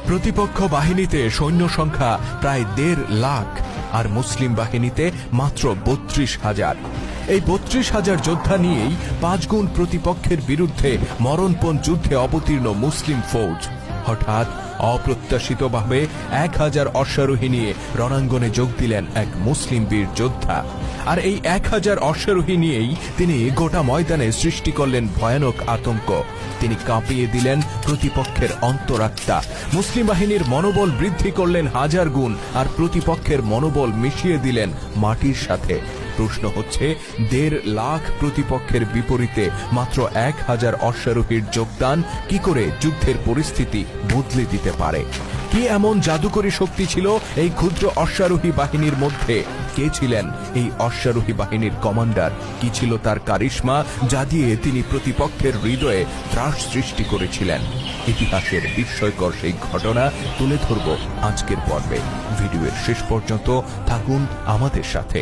প্রতিপক্ষ বাহিনীতে সৈন্য সংখ্যা প্রায় ১.৫ লাখ আর মুসলিম বাহিনীতে মাত্র ৩২,০০০। এই ৩২,০০০ যোদ্ধা নিয়েই ৫ গুণ প্রতিপক্ষের বিরুদ্ধে মরণপণ যুদ্ধে অবতীর্ণ মুসলিম ফৌজ। হঠাৎ অপ্রত্যাশিতভাবে ১,০০০ অশ্বারোহী নিয়ে রণাঙ্গনে যোগ দিলেন এক মুসলিম বীর যোদ্ধা। আর এই ১,০০০ অশ্বারোহী নিয়েই তিনি গোটা ময়দানে সৃষ্টি করলেন ভয়ানক আতঙ্ক। তিনি কাঁপিয়ে দিলেন প্রতিপক্ষের অন্তরাত্মা। মুসলিম বাহিনীর মনোবল বৃদ্ধি করলেন ১,০০০ গুণ আর প্রতিপক্ষের মনোবল মিশিয়ে দিলেন মাটির সাথে। প্রশ্ন হচ্ছে, ১.৫ লাখ প্রতিপক্ষের বিপরীতে মাত্র ১,০০০ অশ্বারোহীর যোগদান কি করে যুদ্ধের পরিস্থিতি বদলে দিতে পারে? কি এমন জাদুকরী শক্তি ছিল এই ক্ষুদ্র অশ্বারোহী বাহিনীর মধ্যে? কে ছিলেন এই অশ্বারোহী বাহিনীর কমান্ডার? কি ছিল তার কারিশমা, যা দিয়ে তিনি প্রতিপক্ষের হৃদয়ে ত্রাস সৃষ্টি করেছিলেন? ইতিহাসের বিস্ময়কর সেই ঘটনা তুলে ধরব আজকের পর্বে। ভিডিওর শেষ পর্যন্ত থাকুন আমাদের সাথে।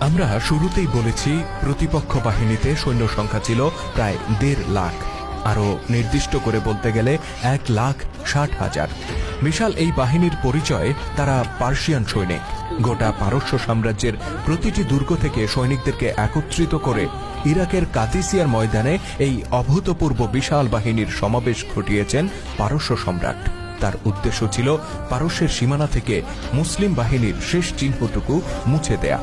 আমরা শুরুতেই বলেছি, প্রতিপক্ষ বাহিনীতে সৈন্য সংখ্যা ছিল প্রায় ১.৫ লাখ, আরও নির্দিষ্ট করে বলতে গেলে ১,৬০,০০০। বিশাল এই বাহিনীর পরিচয় তারা পার্সিয়ান সৈনিক। গোটা পারস্য সাম্রাজ্যের প্রতিটি দুর্গ থেকে সৈনিকদেরকে একত্রিত করে ইরাকের কাদিসিয়ার ময়দানে এই অভূতপূর্ব বিশাল বাহিনীর সমাবেশ ঘটিয়েছেন পারস্য সম্রাট। তার উদ্দেশ্য ছিল পারস্যের সীমানা থেকে মুসলিম বাহিনীর শেষ চিহ্নটুকু মুছে দেয়া।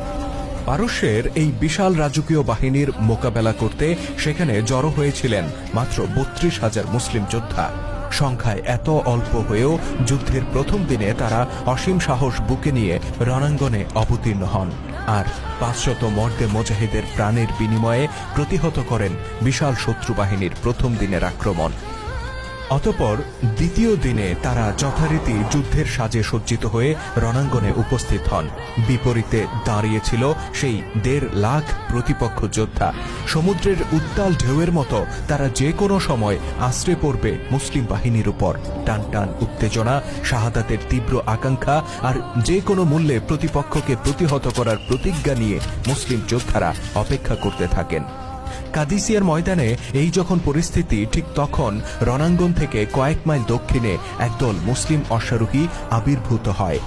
পারস্যের এই বিশাল রাজকীয় বাহিনীর মোকাবেলা করতে সেখানে জড়ো হয়েছিলেন মাত্র ৩২,০০০ মুসলিম যোদ্ধা। সংখ্যায় এত অল্প হয়েও যুদ্ধের প্রথম দিনে তারা অসীম সাহস বুকে নিয়ে রণাঙ্গনে অবতীর্ণ হন আর ৫০০ মর্দে মুজাহিদের প্রাণের বিনিময়ে প্রতিহত করেন বিশাল শত্রু বাহিনীর প্রথম দিনের আক্রমণ। অতঃপর দ্বিতীয় দিনে তারা যথারীতি যুদ্ধের সাজে সজ্জিত হয়ে রণাঙ্গনে উপস্থিত হন। বিপরীতে দাঁড়িয়েছিল সেই ১.৫ লাখ প্রতিপক্ষ যোদ্ধা। সমুদ্রের উত্তাল ঢেউয়ের মতো তারা যে কোনো সময় আশ্রে পড়বে মুসলিম বাহিনীর উপর। টান টান উত্তেজনা, শাহাদাতের তীব্র আকাঙ্ক্ষা আর যে কোনো মূল্যে প্রতিপক্ষকে প্রতিহত করার প্রতিজ্ঞা নিয়ে মুসলিম যোদ্ধারা অপেক্ষা করতে থাকেন। কাদিসিয়ার ময়দানে এই যখন পরিস্থিতি, ঠিক তখন রণাঙ্গন থেকে কয়েক মাইল দক্ষিণে একদল মুসলিম অশ্বারোহী আবির্ভূত হয়।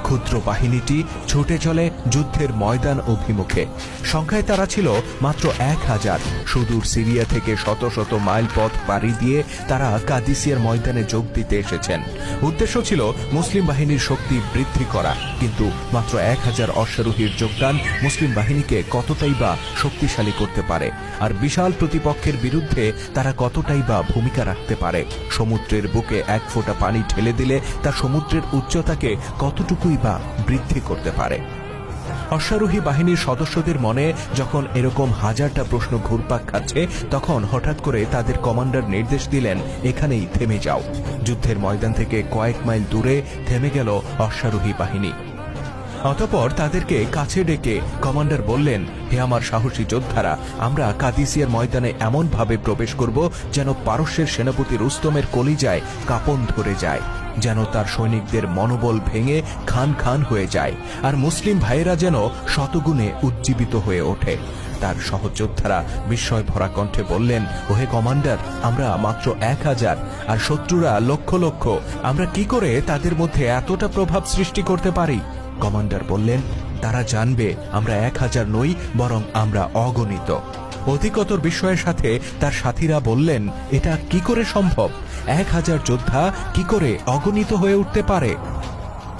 ক্ষুদ্র বাহিনীটি ছুটে চলে যুদ্ধের ময়দান অভিমুখে। সংখ্যায় তারা ছিল মাত্র ১,০০০। সুদূর সিরিয়া থেকে শত শত মাইল পথ পাড়ি দিয়ে তারা কাদিসিয়ার ময়দানে যোগ দিতে এসেছেন। উদ্দেশ্য ছিল মুসলিম বাহিনীর শক্তি বৃদ্ধি করা। কিন্তু মাত্র ১,০০০ অশ্বারোহীর যোগদান মুসলিম বাহিনীকে কতটাই বা শক্তিশালী করতে পারে, আর বিশাল প্রতিপক্ষের বিরুদ্ধে তারা কতটাই বা ভূমিকা রাখতে পারে? সমুদ্রের বুকে এক ফোঁটা পানি ঢেলে দিলে তা সমুদ্রের উচ্চতাকে কতটুকুই বা বৃদ্ধি করতে পারে? অশ্বারোহী বাহিনীর সদস্যদের মনে যখন এরকম হাজারটা প্রশ্ন ঘুরপাক খাচ্ছে, তখন হঠাৎ করে তাদের কমান্ডার নির্দেশ দিলেন, এখানেই থেমে যাও। যুদ্ধের ময়দান থেকে কয়েক মাইল দূরে থেমে গেল অশ্বারোহী বাহিনী। অতঃপর তাদেরকে কাছে ডেকে কমান্ডার বললেন, হে আমার সাহসী যোদ্ধারা, আমরা কাদিসিয়ার ময়দানে এমন ভাবে প্রবেশ করব যেন পারস্যের সেনাপতি রুস্তমের কলিজায় কাঁপন ধরে যায়, যেন তার সৈনিকদের মনোবল ভেঙে খান খান হয়ে যায়, আর মুসলিম ভাইয়েরা যেন শতগুণে উজ্জীবিত হয়ে ওঠে। তার সহযোদ্ধারা বিস্ময় ভরা কণ্ঠে বললেন, ওহে কমান্ডার, আমরা মাত্র ১,০০০ আর শত্রুরা লক্ষ লক্ষ। আমরা কি করে তাদের মধ্যে এতটা প্রভাব সৃষ্টি করতে পারি? কমান্ডার বললেন, তারা জানবে আমরা ১,০০০ নই, বরং আমরা অগণিত। অধিকতর বিস্ময়ের সাথে তার সাথীরা বললেন, এটা কি করে সম্ভব? ১,০০০ যোদ্ধা কি করে অগণিত হয়ে উঠতে পারে?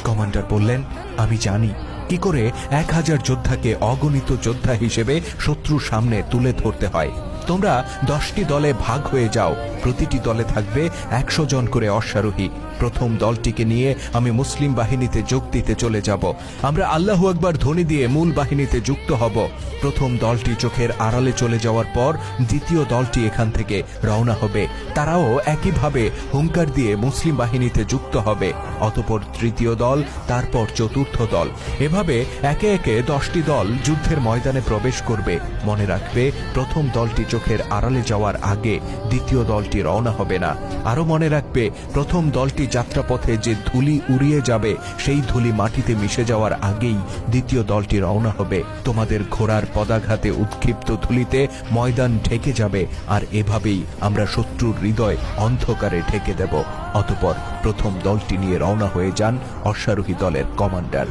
কমান্ডার বললেন, আমি জানি কি করে ১,০০০ যোদ্ধাকে অগণিত যোদ্ধা হিসেবে শত্রুর সামনে তুলে ধরতে হয়। তোমরা ১০টি দলে ভাগ হয়ে যাও। প্রতিটি দলে থাকবে ১০০ জন করে অশ্বারোহী। প্রথম দলটিকে নিয়ে আমি মুসলিম বাহিনীতে যোগ দিতে চলে যাব। আমরা আল্লাহু আকবার ধ্বনি দিয়ে মূল বাহিনীতে যুক্ত হব। প্রথম দলটি চোখের আড়ালে চলে যাওয়ার পর দ্বিতীয় দলটি এখান থেকে রওনা হবে। তারাও একইভাবে হুঙ্কার দিয়ে মুসলিম বাহিনীতে যুক্ত হবে। অতঃপর তৃতীয় দল, তারপর চতুর্থ দল। এভাবে একে একে 10টি দল যুদ্ধের ময়দানে প্রবেশ করবে। মনে রাখবে, প্রথম দলটি চোখের আড়ালে যাওয়ার আগে দ্বিতীয় দলটি রওনা হবে না। আরো মনে রাখবে, প্রথম দলটি প্রতিটি যাত্রাপথে যে ধুলি উড়িয়ে যাবে সেই ধুলি মাটিতে মিশে যাওয়ার আগেই দ্বিতীয় দলটি রওনা হবে। তোমাদের ঘোড়ার পদাঘাতে উৎক্ষিপ্ত ধুলিতে ময়দান ঢেকে যাবে, আর এভাবেই আমরা শত্রুর হৃদয় অন্ধকারে ঢেকে দেব। অতঃপর প্রথম দলটি নিয়ে রওনা হয়ে যান অশ্বারোহী দলের কমান্ডার।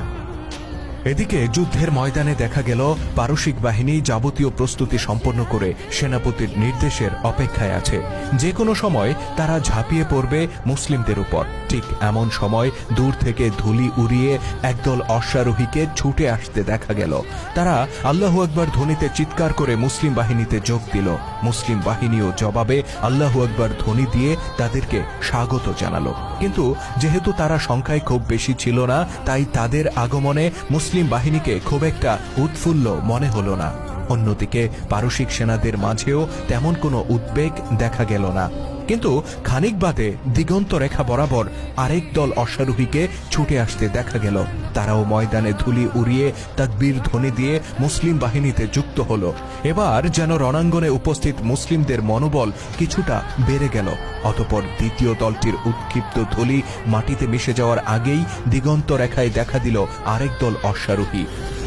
এদিকে যুদ্ধের ময়দানে দেখা গেল পারসিক বাহিনী যাবতীয় প্রস্তুতি সম্পন্ন করে সেনাপতির নির্দেশের অপেক্ষায় আছে। যে কোনো সময় তারা ঝাঁপিয়ে পড়বে মুসলিমদের উপর। ঠিক এমন সময় দূর থেকে ধুলি উড়িয়ে একদল অশ্বারোহীকে ছুটে আসতে দেখা গেল। তারা আল্লাহু আকবার ধ্বনিতে চিৎকার করে মুসলিম বাহিনীতে যোগ দিল। মুসলিম বাহিনীও জবাবে আল্লাহু আকবার ধ্বনি দিয়ে তাদেরকে স্বাগত জানালো। কিন্তু যেহেতু তারা সংখ্যায় খুব বেশি ছিল না, তাই তাদের আগমনে মুসলিম বাহিনীকে খুব একটা উৎফুল্ল মনে হল না। অন্যদিকে পারসিক সেনাদের মাঝেও তেমন কোনো উদ্বেগ দেখা গেল না। কিন্তু খানিক বাদে দিগন্ত রেখা বরাবর আরেক দল অশ্বারোহীকে ছুটে আসতে দেখা গেল। তারাও ময়দানে ধুলি উড়িয়ে তাকবীর ধ্বনি দিয়ে মুসলিম বাহিনীতে যুক্ত হলো। এবার যেন রণাঙ্গনে উপস্থিত মুসলিমদের মনোবল কিছুটা বেড়ে গেল। অতঃপর দ্বিতীয় দলটির উৎক্ষিপ্ত ধুলি মাটিতে মিশে যাওয়ার আগেই দিগন্ত রেখায় দেখা দিল আরেক দল অশ্বারোহী।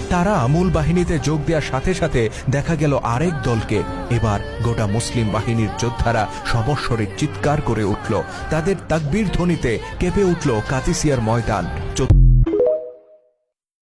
তারা মূল বাহিনীতে যোগ দেওয়ার সাথে সাথে দেখা গেল আরেক দলকে। এবার গোটা মুসলিম বাহিনীর যোদ্ধারা সমস্বরে চিৎকার করে উঠল। তাদের তাকবীর ধ্বনিতে কেঁপে উঠল কাদিসিয়ার ময়দান।